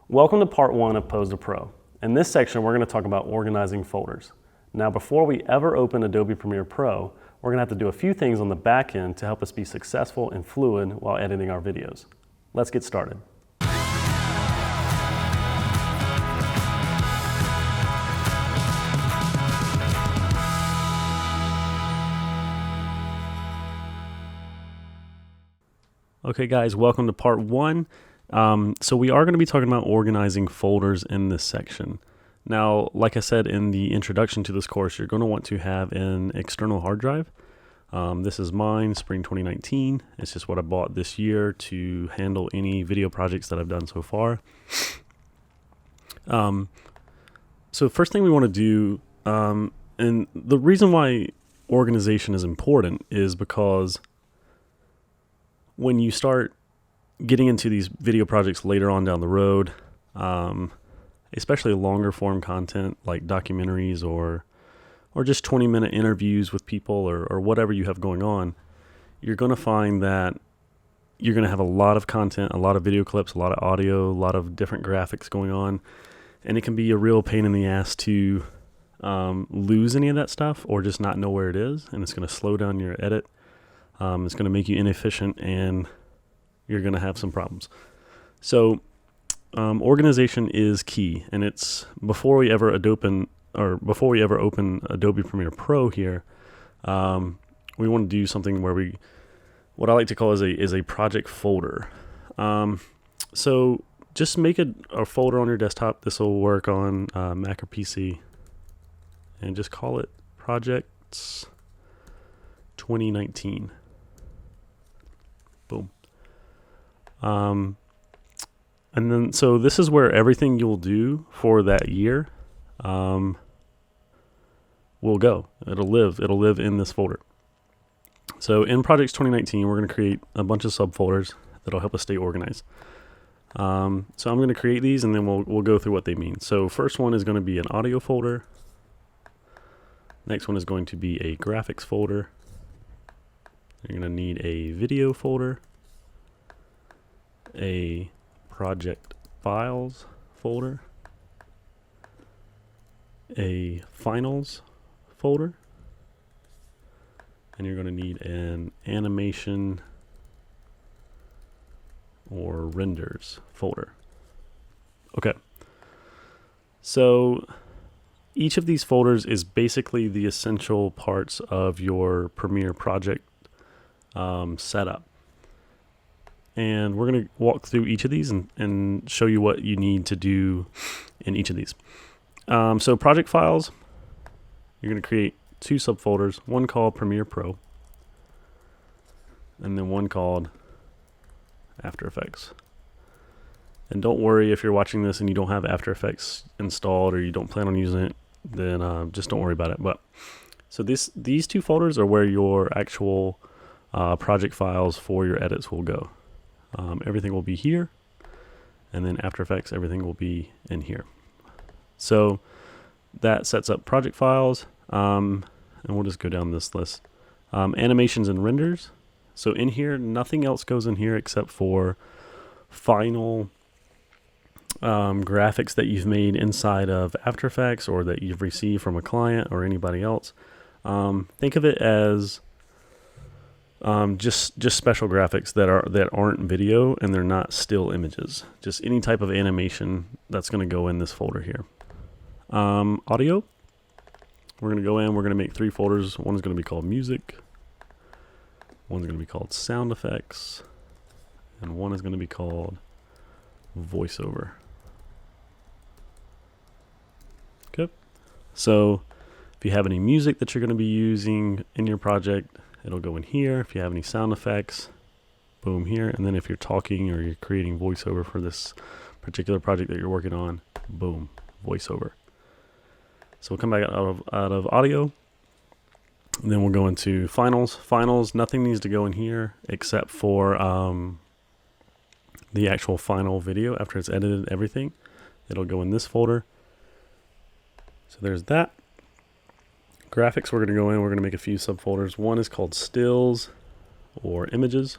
Welcome to part one of Pose to Pro. In this section, we're going to talk about organizing folders. Now, before we ever open Adobe Premiere Pro, we're going to have to do a few things on the back end to help us be successful and fluid while editing our videos. Let's get started. Okay guys, welcome to part one. So we are going to be talking about organizing folders in this section. Now, like I said in the introduction to this course, you're going to want to have an external hard drive. This is mine, spring 2019. It's just what I bought this year to handle any video projects that I've done so far. So first thing we want to do, and the reason why organization is important is because when you start getting into these video projects later on down the road, especially longer form content like documentaries or just 20-minute interviews with people or whatever you have going on, you're going to find that you're going to have a lot of content, a lot of video clips, a lot of audio, a lot of different graphics going on, and it can be a real pain in the ass to lose any of that stuff or just not know where it is, and it's going to slow down your edit. It's going to make you inefficient and you're going to have some problems. So organization is key, and it's before we ever open Adobe Premiere Pro here, we want to do something where what I like to call is a project folder. So just make a folder on your desktop. This will work on Mac or PC, and just call it Projects 2019. Boom. And then, so this is where everything you'll do for that year will go. It'll live in this folder. So in Projects 2019, we're going to create a bunch of subfolders that'll help us stay organized. So I'm going to create these, and then we'll go through what they mean. So first one is going to be an audio folder. Next one is going to be a graphics folder. You're going to need a video folder, a project files folder, a finals folder, and you're going to need an animation or renders folder. Okay. So each of these folders is basically the essential parts of your Premiere project setup. And we're going to walk through each of these and show you what you need to do in each of these. So project files, you're going to create two subfolders, one called Premiere Pro, and then one called After Effects. And don't worry if you're watching this and you don't have After Effects installed or you don't plan on using it, then just don't worry about it. But so these two folders are where your actual project files for your edits will go. Everything will be here, and then After Effects, everything will be in here. So that sets up project files, and we'll just go down this list. Animations and renders. So in here, nothing else goes in here except for final graphics that you've made inside of After Effects or that you've received from a client or anybody else. Think of it as just special graphics that aren't video and they're not still images. Just any type of animation that's going to go in this folder here. Audio. We're going to go in. We're going to make three folders. One is going to be called music. One's going to be called sound effects, and one is going to be called voiceover. Okay. So if you have any music that you're going to be using in your project, it'll go in here. If you have any sound effects, boom, here. And then if you're talking or you're creating voiceover for this particular project that you're working on, boom, voiceover. So we'll come back out of audio, and then we'll go into finals. Finals, nothing needs to go in here except for the actual final video after it's edited everything. It'll go in this folder. So there's that. Graphics, we're going to go in, we're going to make a few subfolders. One is called stills or images.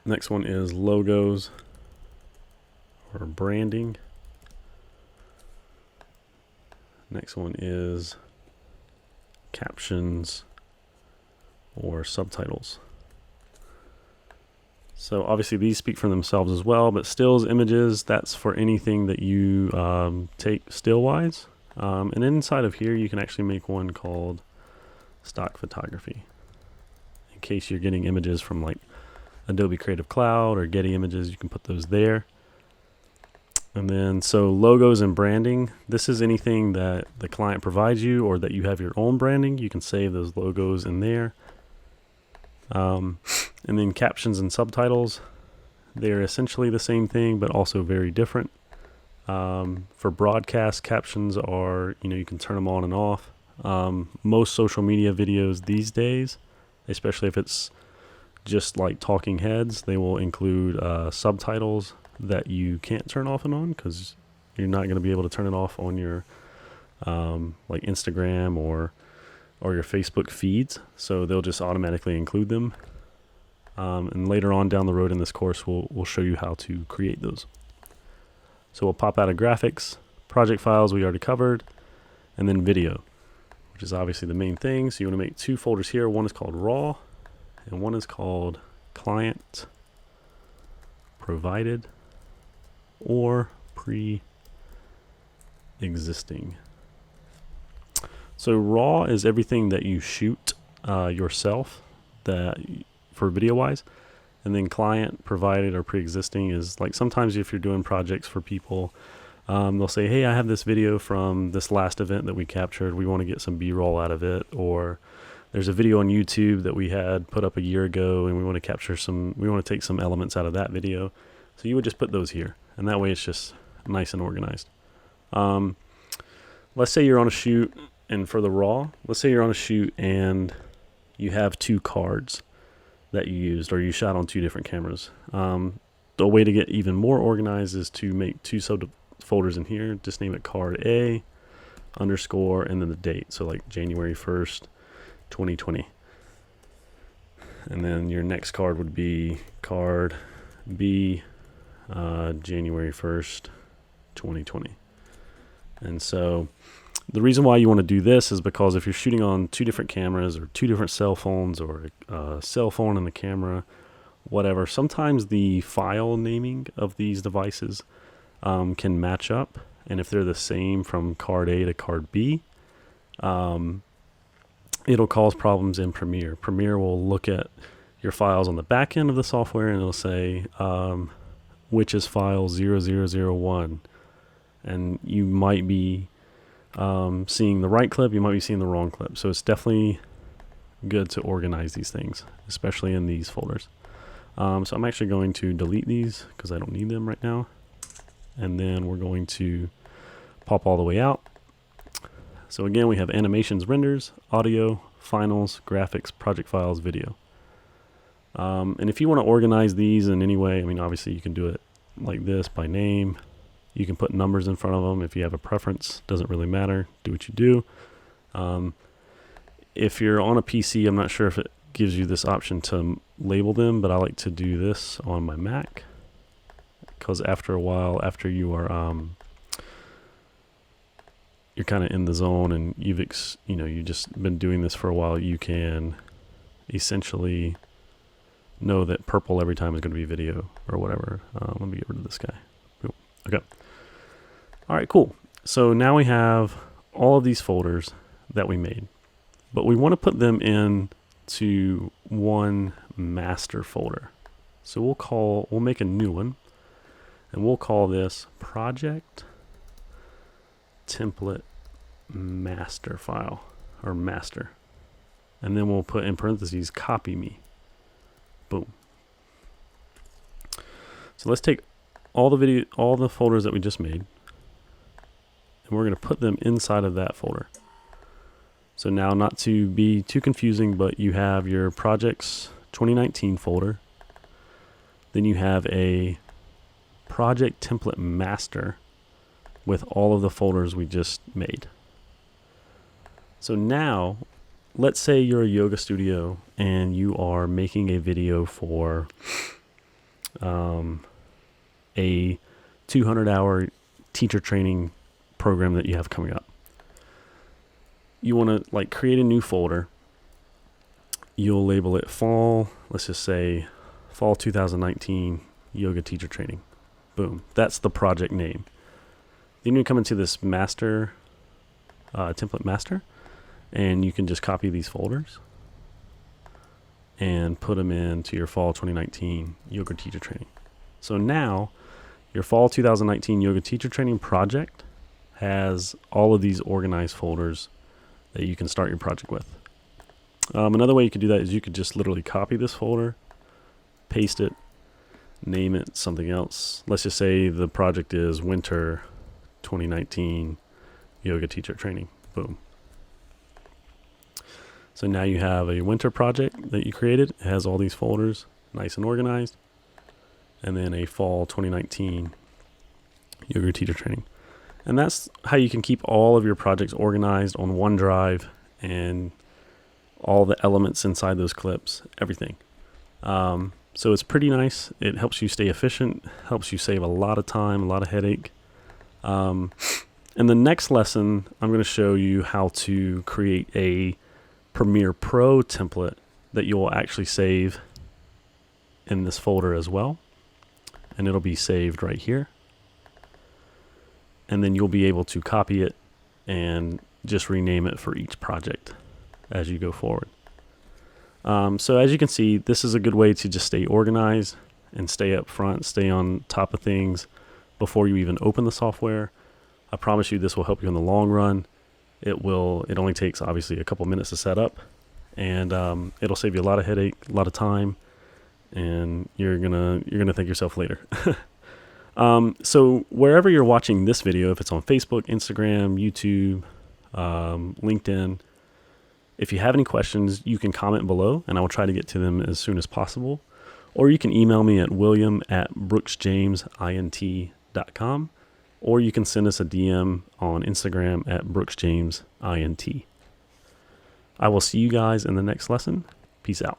Next one is logos or branding. Next one is captions or subtitles. So obviously these speak for themselves as well, but stills, images, that's for anything that you take still-wise. And inside of here, you can actually make one called stock photography. In case you're getting images from like Adobe Creative Cloud or Getty Images, you can put those there. And then so logos and branding, this is anything that the client provides you or that you have your own branding. You can save those logos in there. And then captions and subtitles, they're essentially the same thing, but also very different. For broadcast, captions are, you can turn them on and off. Most social media videos these days, especially if it's just like talking heads, they will include subtitles that you can't turn off and on because you're not going to be able to turn it off on your like Instagram or your Facebook feeds. So they'll just automatically include them. And later on down the road in this course, we'll show you how to create those. So we'll pop out of graphics, project files we already covered, and then video, which is obviously the main thing. So you want to make two folders here. One is called raw and one is called client provided or pre-existing. So raw is everything that you shoot yourself that for video wise, and then client provided or pre-existing is like sometimes if you're doing projects for people, they'll say, hey, I have this video from this last event that we captured, we want to get some b-roll out of it, or there's a video on YouTube that we had put up a year ago and we want to take some elements out of that video. So you would just put those here, and that way it's just nice and organized. Let's say you're on a shoot, and for the raw, let's say you're on a shoot and you have two cards that you used or you shot on two different cameras. The way to get even more organized is to make two subfolders in here. Just name it card A _ and then the date. So like January 1st, 2020. And then your next card would be card B, January 1st, 2020. And so the reason why you want to do this is because if you're shooting on two different cameras or two different cell phones or a cell phone and the camera, whatever, sometimes the file naming of these devices can match up. And if they're the same from card A to card B, it'll cause problems in Premiere. Premiere will look at your files on the back end of the software and it'll say, which is file 0001. And you might be seeing the right clip, you might be seeing the wrong clip. So it's definitely good to organize these things, especially in these folders. So I'm actually going to delete these because I don't need them right now. And then we're going to pop all the way out. So again, we have animations, renders, audio, finals, graphics, project files, video. And if you want to organize these in any way, I mean, obviously you can do it like this by name. You can put numbers in front of them if you have a preference. Doesn't really matter. Do what you do. If you're on a PC, I'm not sure if it gives you this option to label them, but I like to do this on my Mac because after a while, after you are you're kind of in the zone and you've just been doing this for a while, you can essentially know that purple every time is going to be video or whatever. Let me get rid of this guy. Okay. All right, cool. So now we have all of these folders that we made, but we want to put them into one master folder. So we'll make a new one and we'll call this project template master file or master. And then we'll put in parentheses, copy me. Boom. So let's take all the folders that we just made, and we're going to put them inside of that folder. So now, not to be too confusing, but you have your projects 2019 folder, then you have a project template master with all of the folders we just made. So now, let's say you're a yoga studio and you are making a video for a 200-hour teacher training program that you have coming up. You want to like create a new folder. You'll label it fall, let's just say fall 2019 yoga teacher training. Boom. That's the project name. Then you come into this master, template master, and you can just copy these folders and put them into your fall 2019 yoga teacher training. So now your fall 2019 yoga teacher training project has all of these organized folders that you can start your project with. Another way you could do that is you could just literally copy this folder, paste it, name it something else. Let's just say the project is winter 2019 yoga teacher training. Boom. So now you have a winter project that you created. It has all these folders, nice and organized. And then a fall 2019 yoga teacher training. And that's how you can keep all of your projects organized on OneDrive and all the elements inside those clips, everything. So it's pretty nice. It helps you stay efficient, helps you save a lot of time, a lot of headache. In the next lesson, I'm going to show you how to create a Premiere Pro template that you will actually save in this folder as well. And it'll be saved right here. And then you'll be able to copy it and just rename it for each project as you go forward. So as you can see, this is a good way to just stay organized and stay up front, stay on top of things before you even open the software. I promise you this will help you in the long run. It only takes obviously a couple minutes to set up, and it'll save you a lot of headache, a lot of time, and you're gonna thank yourself later. So wherever you're watching this video, if it's on Facebook, Instagram, YouTube, LinkedIn, if you have any questions, you can comment below and I will try to get to them as soon as possible. Or you can email me at william@brooksjamesint.com, or you can send us a DM on Instagram at brooksjamesint. I will see you guys in the next lesson. Peace out.